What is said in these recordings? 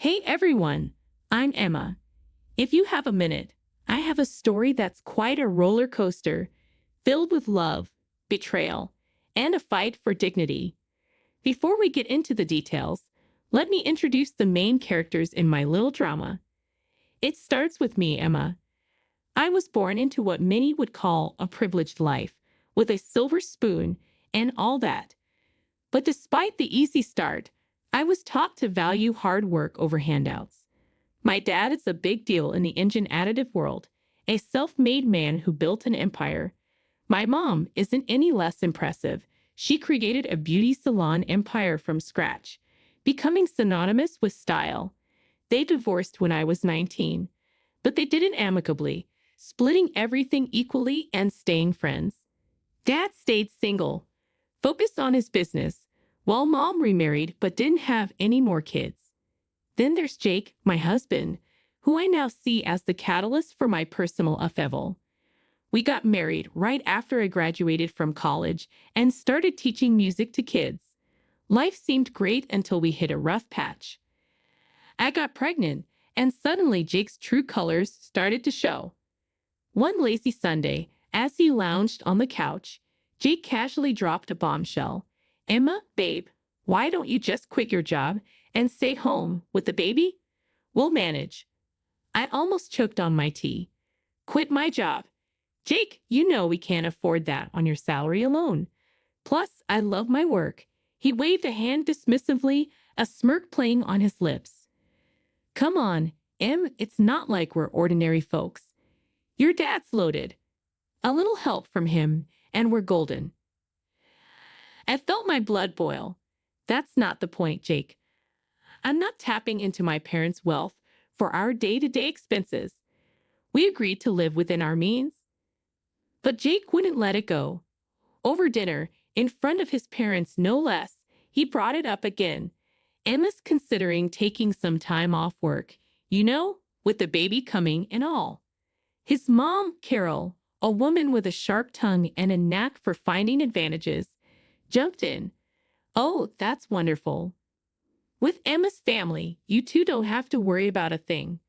Hey everyone, I'm Emma. If you have a minute, I have a story that's quite a roller coaster, filled with love, betrayal, and a fight for dignity. Before we get into the details, let me introduce the main characters in my little drama. It starts with me, Emma. I was born into what many would call a privileged life, with a silver spoon and all that. But despite the easy start, I was taught to value hard work over handouts. My dad is a big deal in the engine additive world, a self-made man who built an empire. My mom isn't any less impressive. She created a beauty salon empire from scratch, becoming synonymous with style. They divorced when I was 19, but they did it amicably, splitting everything equally and staying friends. Dad stayed single, focused on his business, while mom remarried but didn't have any more kids. Then there's Jake, my husband, who I now see as the catalyst for my personal upheaval. We got married right after I graduated from college and started teaching music to kids. Life seemed great until we hit a rough patch. I got pregnant, and suddenly Jake's true colors started to show. One lazy Sunday, as he lounged on the couch, Jake casually dropped a bombshell. "Emma, babe, why don't you just quit your job and stay home with the baby? We'll manage." I almost choked on my tea. Quit my job? Jake, you know we can't afford that on your salary alone. Plus, I love my work. He waved a hand dismissively, a smirk playing on his lips. Come on, Em, it's not like we're ordinary folks. Your dad's loaded. A little help from him, and we're golden. I felt my blood boil. That's not the point, Jake. I'm not tapping into my parents' wealth for our day-to-day expenses. We agreed to live within our means. But Jake wouldn't let it go. Over dinner, in front of his parents no less, he brought it up again. Emma's considering taking some time off work, with the baby coming and all. His mom, Carol, a woman with a sharp tongue and a knack for finding advantages, jumped in. "Oh, that's wonderful. With Emma's family, you two don't have to worry about a thing."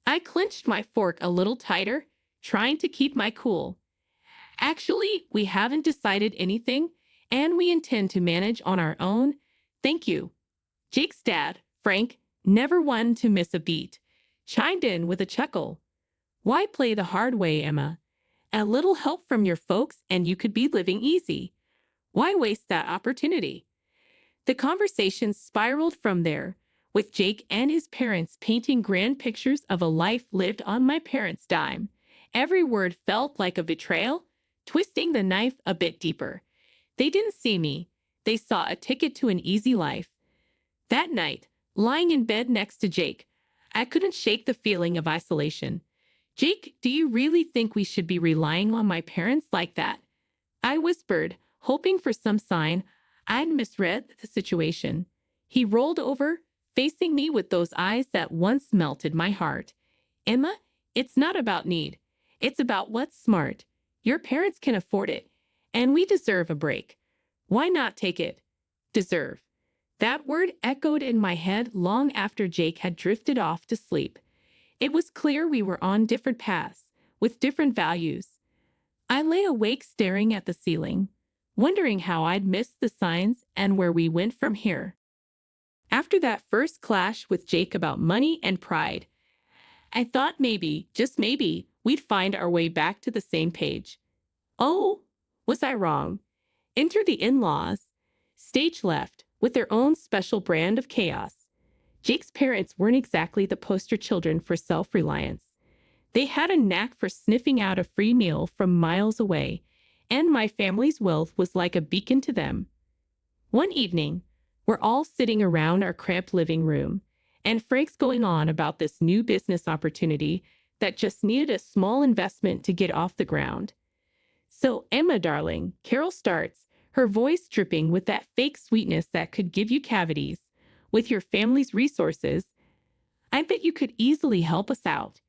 I clenched my fork a little tighter, trying to keep my cool. "Actually, we haven't decided anything, and we intend to manage on our own. Thank you." Jake's dad, Frank, never one to miss a beat, chimed in with a chuckle. "Why play the hard way, Emma? A little help from your folks and you could be living easy. Why waste that opportunity?" The conversation spiraled from there, with Jake and his parents painting grand pictures of a life lived on my parents' dime. Every word felt like a betrayal, twisting the knife a bit deeper. They didn't see me. They saw a ticket to an easy life. That night, lying in bed next to Jake, I couldn't shake the feeling of isolation. "Jake, do you really think we should be relying on my parents like that?" I whispered, hoping for some sign I'd misread the situation. He rolled over, facing me with those eyes that once melted my heart. "Emma, it's not about need. It's about what's smart. Your parents can afford it, and we deserve a break. Why not take it?" Deserve. That word echoed in my head long after Jake had drifted off to sleep. It was clear we were on different paths, with different values. I lay awake staring at the ceiling, wondering how I'd missed the signs and where we went from here. After that first clash with Jake about money and pride, I thought maybe, just maybe, we'd find our way back to the same page. Oh, was I wrong? Enter the in-laws. Stage left, with their own special brand of chaos. Jake's parents weren't exactly the poster children for self-reliance. They had a knack for sniffing out a free meal from miles away, and my family's wealth was like a beacon to them. One evening, we're all sitting around our cramped living room, and Frank's going on about this new business opportunity that just needed a small investment to get off the ground. "So, Emma, darling," Carol starts, her voice dripping with that fake sweetness that could give you cavities. "With your family's resources, I bet you could easily help us out.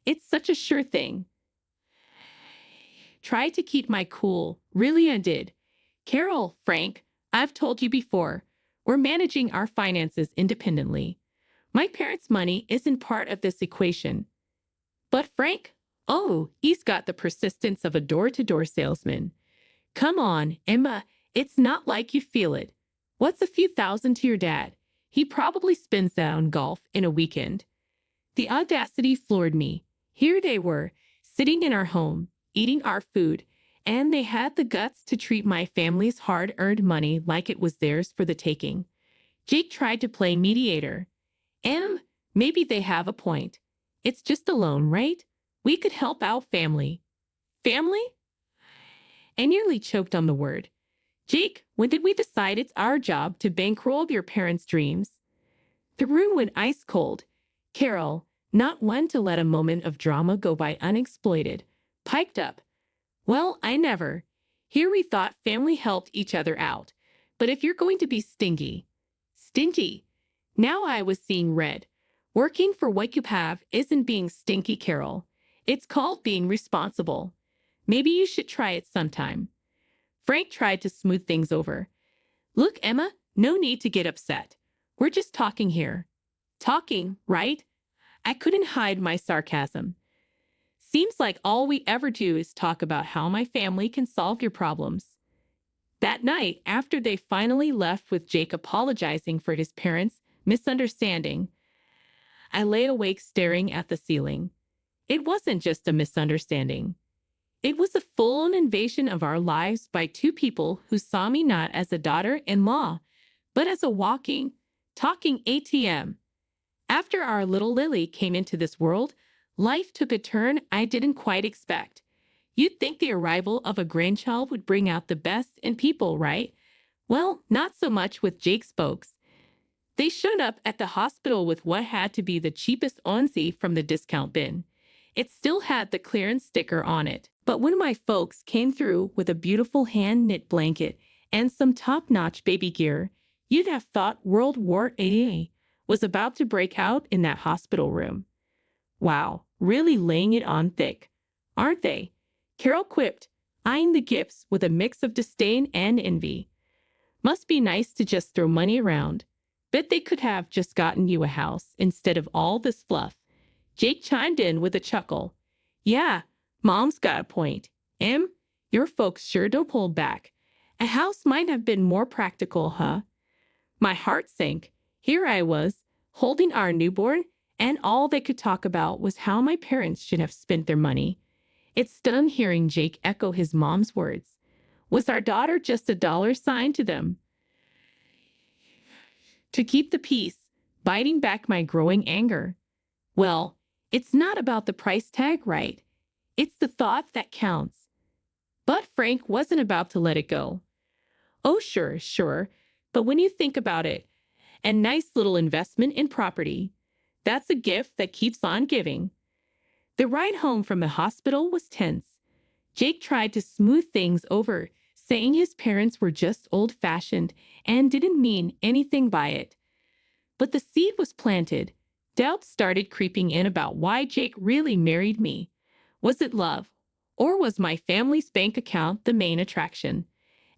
It's such a sure thing." Tried to keep my cool. Really, I did. "Carol, Frank, I've told you before, we're managing our finances independently. My parents' money isn't part of this equation. But Frank, oh, he's got the persistence of a door-to-door salesman. Come on, Emma, it's not like you feel it. What's a few thousand to your dad? He probably spends that on golf in a weekend. The audacity floored me. Here they were, sitting in our home, eating our food, and they had the guts to treat my family's hard-earned money like it was theirs for the taking. Jake tried to play mediator. Maybe they have a point. It's just a loan, right? We could help out family. Family? I nearly choked on the word. Jake, when did we decide it's our job to bankroll your parents' dreams? The room went ice cold. Carol, not one to let a moment of drama go by unexploited, piped up. Well, I never. Here we thought family helped each other out. But if you're going to be stingy. Now I was seeing red. Working for what you have isn't being stinky, Carol. It's called being responsible. Maybe you should try it sometime. Frank tried to smooth things over. Look, Emma, no need to get upset. We're just talking here. Talking, right? I couldn't hide my sarcasm. Seems like all we ever do is talk about how my family can solve your problems. That night, after they finally left with Jake apologizing for his parents' misunderstanding, I lay awake staring at the ceiling. It wasn't just a misunderstanding. It was a full-on invasion of our lives by two people who saw me not as a daughter-in-law, but as a walking, talking ATM. After our little Lily came into this world, life took a turn I didn't quite expect. You'd think the arrival of a grandchild would bring out the best in people, right? Well, not so much with Jake's folks. They showed up at the hospital with what had to be the cheapest onesie from the discount bin. It still had the clearance sticker on it. But when my folks came through with a beautiful hand-knit blanket and some top-notch baby gear, you'd have thought World War AA was about to break out in that hospital room. Wow, really laying it on thick, aren't they? Carol quipped, eyeing the gifts with a mix of disdain and envy. Must be nice to just throw money around. Bet they could have just gotten you a house instead of all this fluff. Jake chimed in with a chuckle. Yeah, Mom's got a point. Your folks sure don't hold back. A house might have been more practical, huh? My heart sank. Here I was, holding our newborn, and all they could talk about was how my parents should have spent their money. It stunned hearing Jake echo his mom's words. Was our daughter just a dollar sign to them? To keep the peace, biting back my growing anger. Well, it's not about the price tag, right? It's the thought that counts. But Frank wasn't about to let it go. Oh, sure. But when you think about it, a nice little investment in property, that's a gift that keeps on giving. The ride home from the hospital was tense. Jake tried to smooth things over, saying his parents were just old-fashioned and didn't mean anything by it. But the seed was planted. Doubt started creeping in about why Jake really married me. Was it love? Or was my family's bank account the main attraction?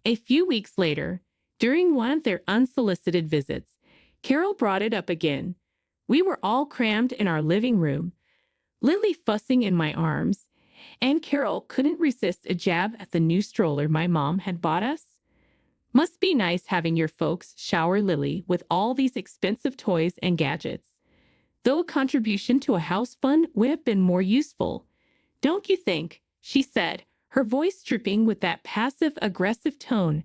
A few weeks later, during one of their unsolicited visits, Carol brought it up again. We were all crammed in our living room, Lily fussing in my arms, and Carol couldn't resist a jab at the new stroller my mom had bought us. Must be nice having your folks shower Lily with all these expensive toys and gadgets. Though a contribution to a house fund would have been more useful. Don't you think? She said, her voice dripping with that passive-aggressive tone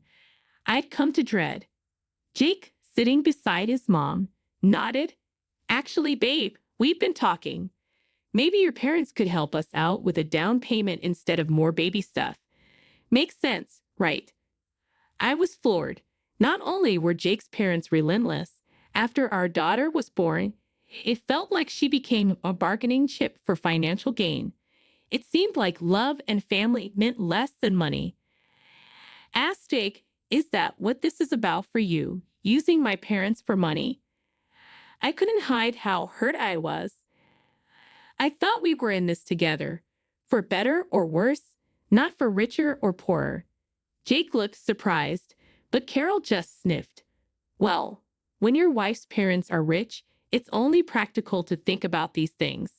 I'd come to dread. Jake, sitting beside his mom, nodded. Actually, babe, we've been talking. Maybe your parents could help us out with a down payment instead of more baby stuff. Makes sense, right? I was floored. Not only were Jake's parents relentless, after our daughter was born, it felt like she became a bargaining chip for financial gain. It seemed like love and family meant less than money. Asked Jake, is that what this is about for you, using my parents for money? I couldn't hide how hurt I was. I thought we were in this together, for better or worse, not for richer or poorer. Jake looked surprised, but Carol just sniffed. Well, when your wife's parents are rich, It's only practical to think about these things.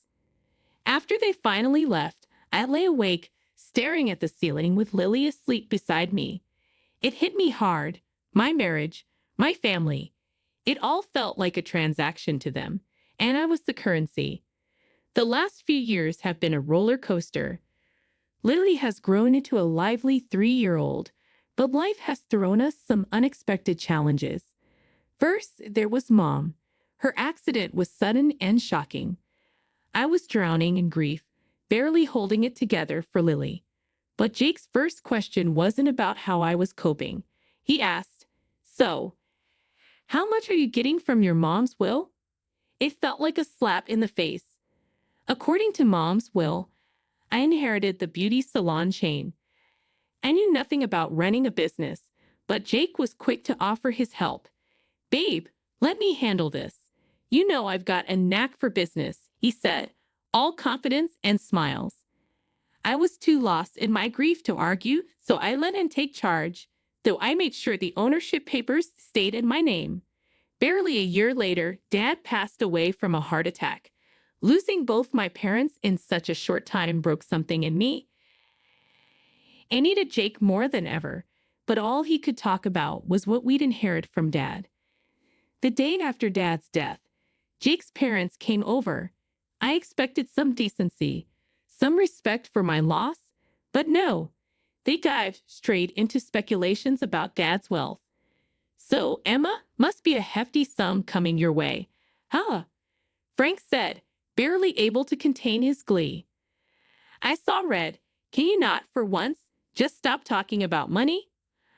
After they finally left, I lay awake, staring at the ceiling with Lily asleep beside me. It hit me hard. My marriage, my family. It all felt like a transaction to them, and I was the currency. The last few years have been a roller coaster. Lily has grown into a lively 3-year-old, but life has thrown us some unexpected challenges. First, there was Mom. Her accident was sudden and shocking. I was drowning in grief, barely holding it together for Lily. But Jake's first question wasn't about how I was coping. He asked, "So, how much are you getting from your mom's will?" It felt like a slap in the face. According to Mom's will, I inherited the beauty salon chain. I knew nothing about running a business, but Jake was quick to offer his help. "Babe, let me handle this. You know I've got a knack for business," he said, all confidence and smiles. I was too lost in my grief to argue, so I let him take charge, though I made sure the ownership papers stayed in my name. Barely a year later, Dad passed away from a heart attack. Losing both my parents in such a short time broke something in me. I needed Jake more than ever, but all he could talk about was what we'd inherited from Dad. The day after Dad's death, Jake's parents came over. I expected some decency, some respect for my loss, but no. They dived straight into speculations about Dad's wealth. "So, Emma, must be a hefty sum coming your way." "Huh," Frank said, barely able to contain his glee. I saw red. "Can you not, for once, just stop talking about money?"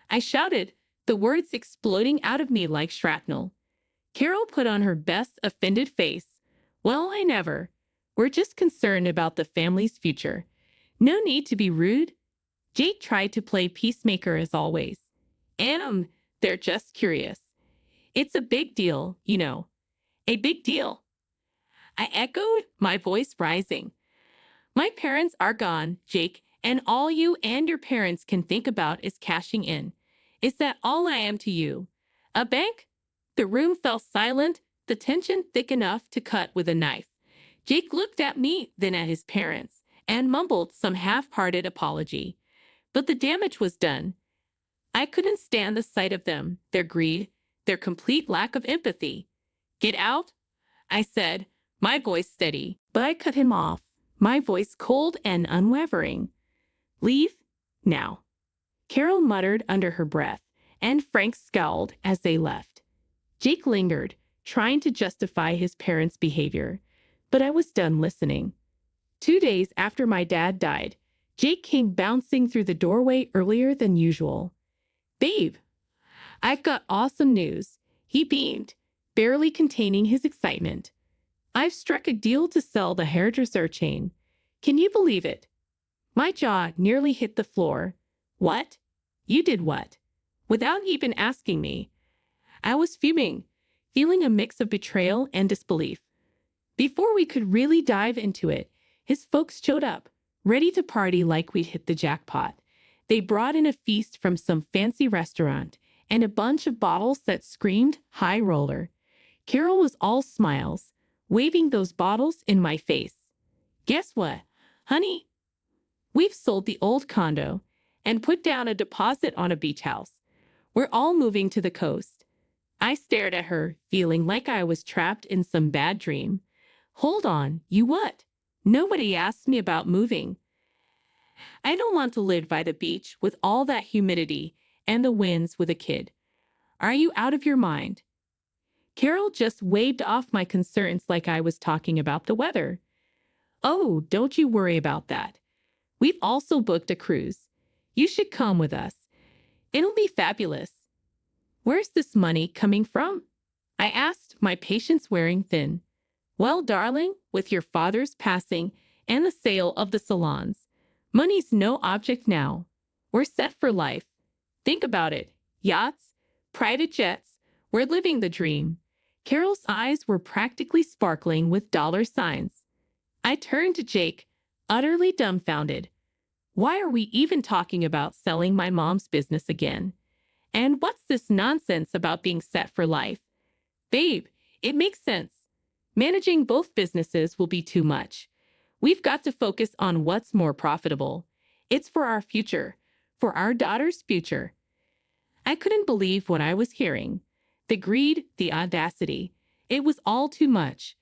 I shouted, the words exploding out of me like shrapnel. Carol put on her best offended face. "Well, I never. We're just concerned about the family's future. No need to be rude." Jake tried to play peacemaker as always. They're just curious. It's a big deal, you know." "A big deal?" I echoed, my voice rising. "My parents are gone, Jake, and all you and your parents can think about is cashing in. Is that all I am to you? A bank?" The room fell silent, the tension thick enough to cut with a knife. Jake looked at me, then at his parents, and mumbled some half-hearted apology. But the damage was done. I couldn't stand the sight of them, their greed, their complete lack of empathy. "Get out," I said, my voice steady, but I cut him off, my voice cold and unwavering. "Leave now," Carol muttered under her breath, and Frank scowled as they left. Jake lingered, trying to justify his parents' behavior, but I was done listening. 2 days after my dad died, Jake came bouncing through the doorway earlier than usual. "Babe, I've got awesome news," he beamed, barely containing his excitement. "I've struck a deal to sell the hairdresser chain. Can you believe it?" My jaw nearly hit the floor. "What? You did what?" Without even asking me. I was fuming, feeling a mix of betrayal and disbelief. Before we could really dive into it, his folks showed up, ready to party like we'd hit the jackpot. They brought in a feast from some fancy restaurant and a bunch of bottles that screamed high roller. Carol was all smiles, waving those bottles in my face. "Guess what, honey? We've sold the old condo and put down a deposit on a beach house. We're all moving to the coast." I stared at her, feeling like I was trapped in some bad dream. "Hold on, you what? Nobody asked me about moving. I don't want to live by the beach with all that humidity and the winds with a kid. Are you out of your mind?" Carol just waved off my concerns like I was talking about the weather. "Oh, don't you worry about that. We've also booked a cruise. You should come with us. It'll be fabulous." "Where's this money coming from?" I asked, my patience wearing thin. "Well, darling, with your father's passing and the sale of the salons, money's no object now. We're set for life. Think about it. Yachts, private jets. We're living the dream." Carol's eyes were practically sparkling with dollar signs. I turned to Jake, utterly dumbfounded. Why are we even talking about selling my mom's business again? And what's this nonsense about being set for life? "Babe, it makes sense. Managing both businesses will be too much. We've got to focus on what's more profitable. It's for our future, for our daughter's future. I couldn't believe what I was hearing. The greed, the audacity. It was all too much.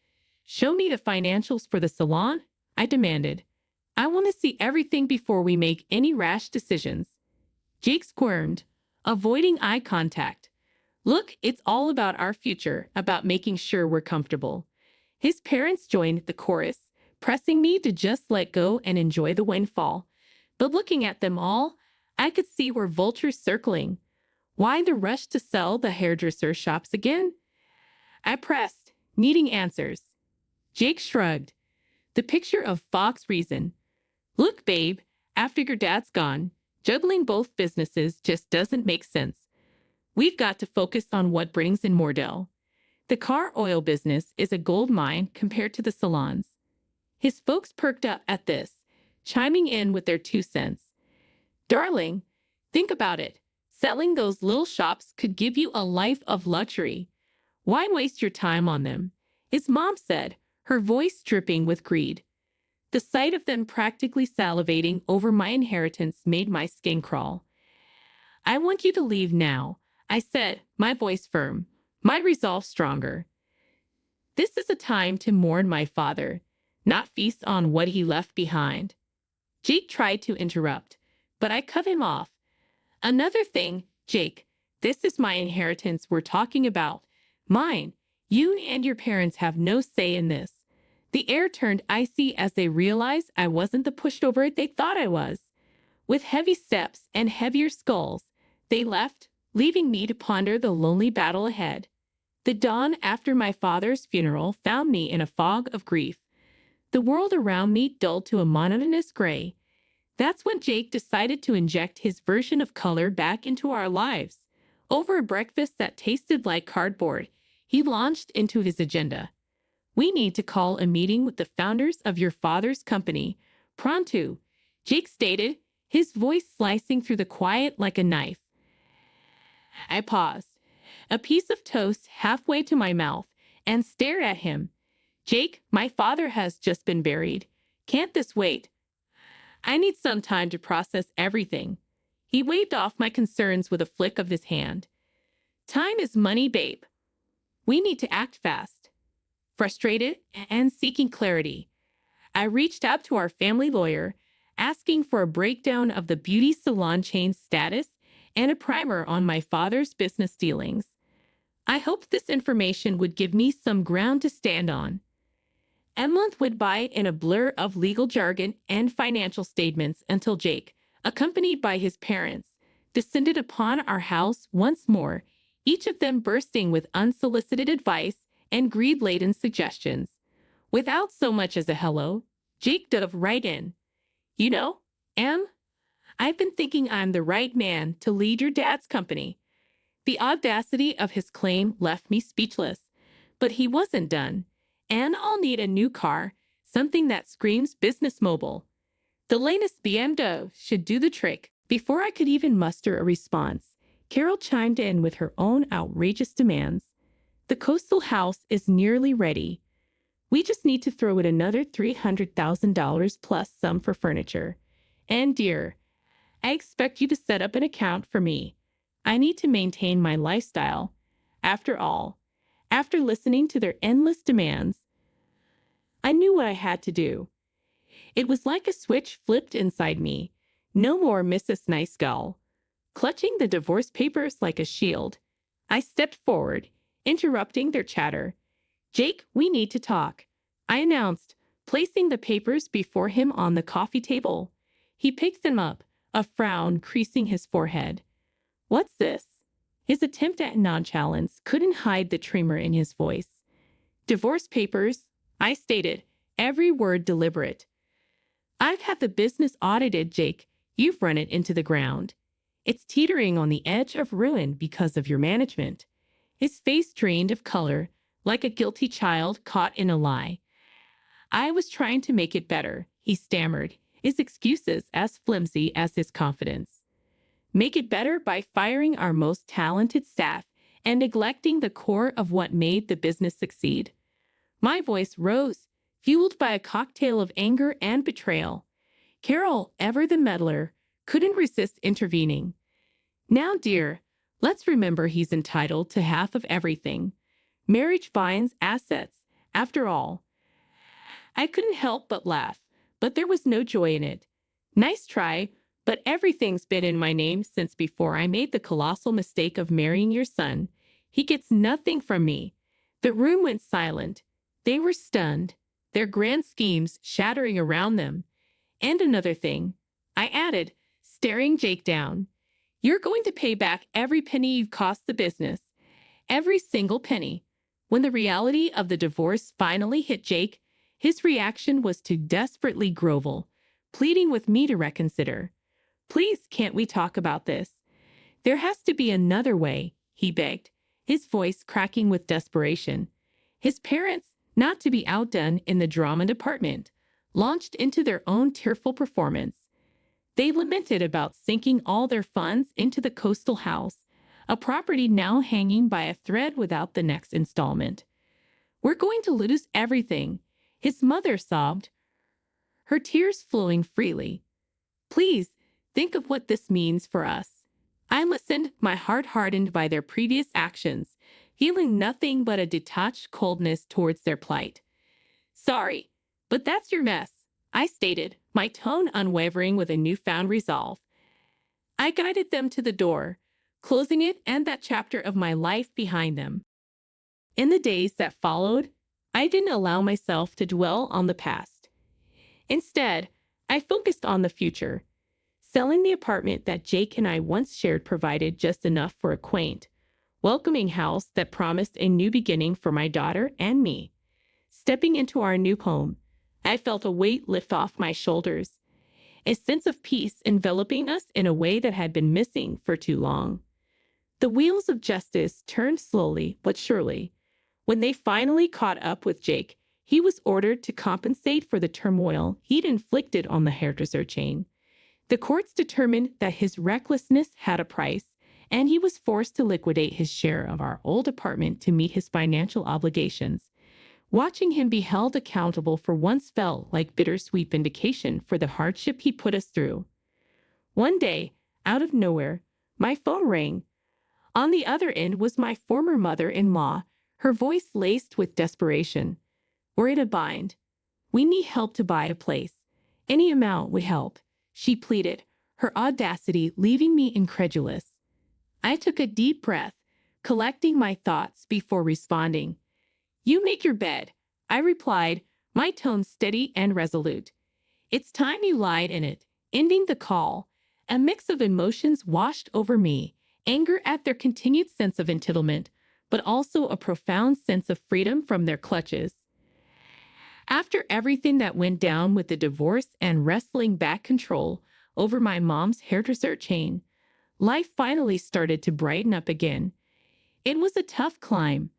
Show me the financials for the salon, I demanded. I want to see everything before we make any rash decisions. Jake squirmed, avoiding eye contact. Look, it's all about our future, about making sure we're comfortable. His parents joined the chorus, pressing me to just let go and enjoy the windfall. But looking at them all, I could see where vultures circling. Why the rush to sell the hairdresser shops again? I pressed, needing answers. Jake shrugged. The picture of Fox reason. Look, babe, after your dad's gone, juggling both businesses just doesn't make sense. We've got to focus on what brings in more dough. The car oil business is a gold mine compared to the salons. His folks perked up at this, chiming in with their 2 cents. Darling, think about it. Selling those little shops could give you a life of luxury. Why waste your time on them? His mom said, her voice dripping with greed. The sight of them practically salivating over my inheritance made my skin crawl. I want you to leave now, I said, my voice firm, my resolve stronger. This is a time to mourn my father, not feast on what he left behind. Jake tried to interrupt, but I cut him off. Another thing, Jake, this is my inheritance we're talking about. Mine. You and your parents have no say in this. The air turned icy as they realized I wasn't the pushover they thought I was. With heavy steps and heavier skulls, they left, leaving me to ponder the lonely battle ahead. The dawn after my father's funeral found me in a fog of grief. The world around me dulled to a monotonous gray. That's when Jake decided to inject his version of color back into our lives. Over a breakfast that tasted like cardboard, he launched into his agenda. We need to call a meeting with the founders of your father's company. Pronto, Jake stated, his voice slicing through the quiet like a knife. I paused, a piece of toast halfway to my mouth, and stared at him. Jake, my father has just been buried. Can't this wait? I need some time to process everything. He waved off my concerns with a flick of his hand. Time is money, babe. We need to act fast. Frustrated and seeking clarity, I reached out to our family lawyer, asking for a breakdown of the beauty salon chain's status and a primer on my father's business dealings. I hoped this information would give me some ground to stand on. A month went by in a blur of legal jargon and financial statements until Jake, accompanied by his parents, descended upon our house once more, each of them bursting with unsolicited advice and greed-laden suggestions. Without so much as a hello, Jake dove right in. You know, Em, I've been thinking I'm the right man to lead your dad's company. The audacity of his claim left me speechless, but he wasn't done. And I'll need a new car, something that screams business mobile. The latest BMW should do the trick. Before I could even muster a response, Carol chimed in with her own outrageous demands. The coastal house is nearly ready. We just need to throw in another $300,000 plus some for furniture. And dear, I expect you to set up an account for me. I need to maintain my lifestyle. After all, after listening to their endless demands, I knew what I had to do. It was like a switch flipped inside me. No more Mrs. Nice Gull. Clutching the divorce papers like a shield, I stepped forward, interrupting their chatter. Jake, we need to talk, I announced, placing the papers before him on the coffee table. He picked them up, a frown creasing his forehead. What's this? His attempt at nonchalance couldn't hide the tremor in his voice. Divorce papers, I stated, every word deliberate. I've had the business audited, Jake. You've run it into the ground. It's teetering on the edge of ruin because of your management. His face drained of color, like a guilty child caught in a lie. I was trying to make it better, he stammered, his excuses as flimsy as his confidence. Make it better by firing our most talented staff and neglecting the core of what made the business succeed. My voice rose, fueled by a cocktail of anger and betrayal. Carol, ever the meddler, couldn't resist intervening. Now, dear, let's remember he's entitled to half of everything. Marriage binds assets, after all. I couldn't help but laugh, but there was no joy in it. Nice try, but everything's been in my name since before I made the colossal mistake of marrying your son. He gets nothing from me. The room went silent. They were stunned, their grand schemes shattering around them. And another thing, I added, staring Jake down. You're going to pay back every penny you've cost the business. Every single penny. When the reality of the divorce finally hit Jake, his reaction was to desperately grovel, pleading with me to reconsider. Please, can't we talk about this? There has to be another way, he begged, his voice cracking with desperation. His parents, not to be outdone in the drama department, launched into their own tearful performance. They lamented about sinking all their funds into the coastal house, a property now hanging by a thread without the next installment. We're going to lose everything, his mother sobbed, her tears flowing freely. Please, think of what this means for us. I listened, my heart hardened by their previous actions, feeling nothing but a detached coldness towards their plight. Sorry, but that's your mess, I stated, my tone unwavering with a newfound resolve. I guided them to the door, closing it and that chapter of my life behind them. In the days that followed, I didn't allow myself to dwell on the past. Instead, I focused on the future. Selling the apartment that Jake and I once shared provided just enough for a quaint, welcoming house that promised a new beginning for my daughter and me. Stepping into our new home, I felt a weight lift off my shoulders, a sense of peace enveloping us in a way that had been missing for too long. The wheels of justice turned slowly but surely. When they finally caught up with Jake, he was ordered to compensate for the turmoil he'd inflicted on the hairdresser chain. The courts determined that his recklessness had a price, and he was forced to liquidate his share of our old apartment to meet his financial obligations. Watching him be held accountable for once felt like bittersweet vindication for the hardship he put us through. One day, out of nowhere, my phone rang. On the other end was my former mother-in-law, her voice laced with desperation. We're in a bind. We need help to buy a place. Any amount would help, she pleaded, her audacity leaving me incredulous. I took a deep breath, collecting my thoughts before responding. You make your bed, I replied, my tone steady and resolute. It's time you lied in it. Ending the call, a mix of emotions washed over me, anger at their continued sense of entitlement, but also a profound sense of freedom from their clutches. After everything that went down with the divorce and wrestling back control over my mom's hairdresser chain, life finally started to brighten up again. It was a tough climb,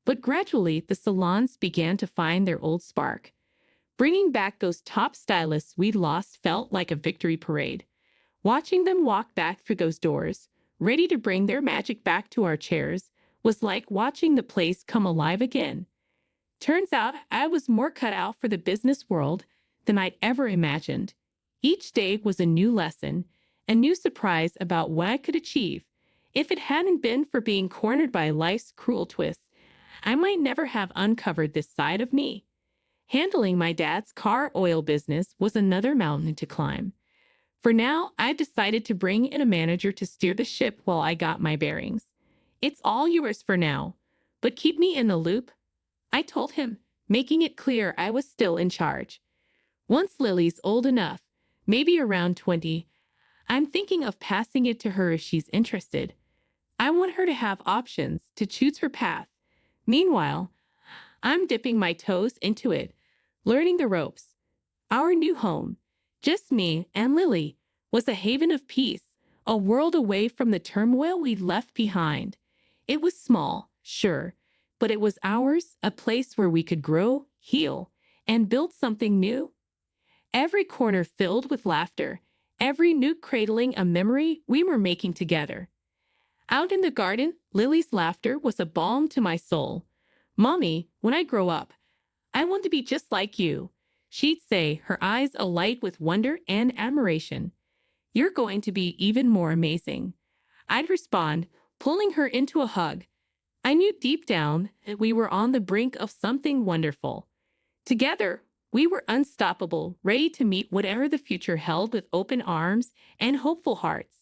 but gradually the salons began to find their old spark. Bringing back those top stylists we'd lost felt like a victory parade. Watching them walk back through those doors, ready to bring their magic back to our chairs, was like watching the place come alive again. Turns out I was more cut out for the business world than I'd ever imagined. Each day was a new lesson, a new surprise about what I could achieve. If it hadn't been for being cornered by life's cruel twists, I might never have uncovered this side of me. Handling my dad's car oil business was another mountain to climb. For now, I decided to bring in a manager to steer the ship while I got my bearings. It's all yours for now, but keep me in the loop, I told him, making it clear I was still in charge. Once Lily's old enough, maybe around 20, I'm thinking of passing it to her if she's interested. I want her to have options to choose her path. Meanwhile, I'm dipping my toes into it, learning the ropes. Our new home, just me and Lily, was a haven of peace, a world away from the turmoil we'd left behind. It was small, sure, but it was ours, a place where we could grow, heal, and build something new. Every corner filled with laughter, every nook cradling a memory we were making together. Out in the garden, Lily's laughter was a balm to my soul. Mommy, when I grow up, I want to be just like you. She'd say, her eyes alight with wonder and admiration. You're going to be even more amazing. I'd respond, pulling her into a hug. I knew deep down that we were on the brink of something wonderful. Together, we were unstoppable, ready to meet whatever the future held with open arms and hopeful hearts.